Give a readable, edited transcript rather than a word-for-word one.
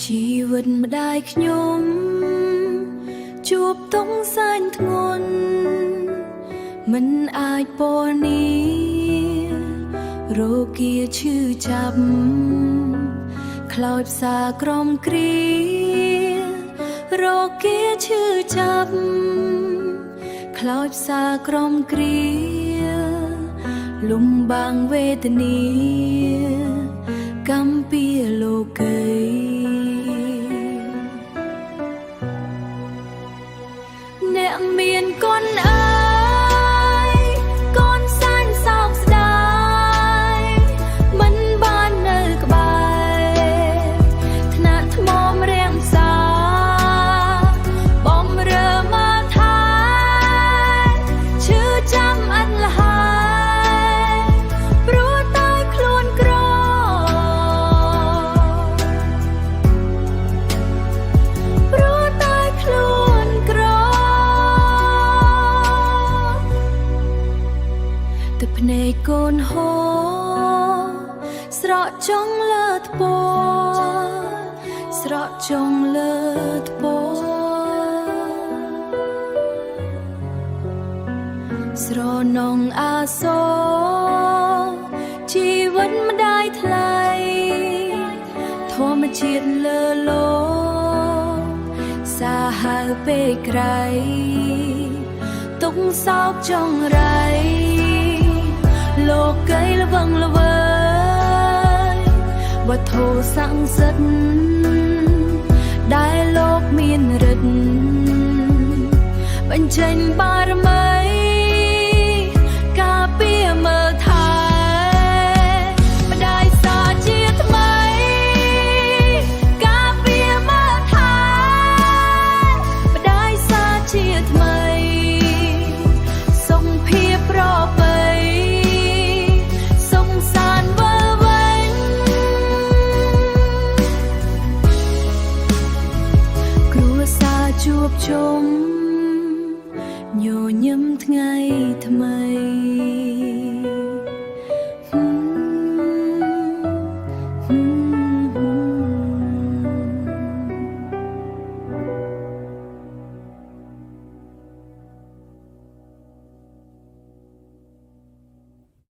ชีวิតម្ដាយខ្ញុំជួបតុងសែនធ្ងន់មិនអាចពណ៌នារោគាឈឺចាប់ខ្លោចផ្សាក្រមគ្រារោគាឈឺចាប់ខ្លោចផ្សាក្រមគ្រាលំបាំងវេទនាកំពីលោកីអ្នកមានកូនអើយកូនសាញ់សោកស្ដាយមិនបាននៅក្បែរថ្នាក់ថ្មរាំងសាបំរើមកថែឈឺចាំអត់លហើយព្រោះតែខ្លួនក្រព្រោះតែខ្លួនក្រទឹកភ្នែកកូនហូរស្រក់ចុងលើថ្ពស្រក់ចុងលើថ្ពស្រនងអាសូរជីវិតម្ដាយថ្លៃធម្មជាតិលើលោកសាហាវពេកក្រៃទុកសោកចង្រៃលោកីល្វឹងល្វើយវត្ថុស័ក្តិសិទ្ធិដែលលោកមានឫទ្ធិបញ្ចេញបារមីការពារមើលថែបដាយសាជាថ្មីការពារមើលថែបដាយសាជាថ្មីសុខភាពប្រពៃជួបជុំ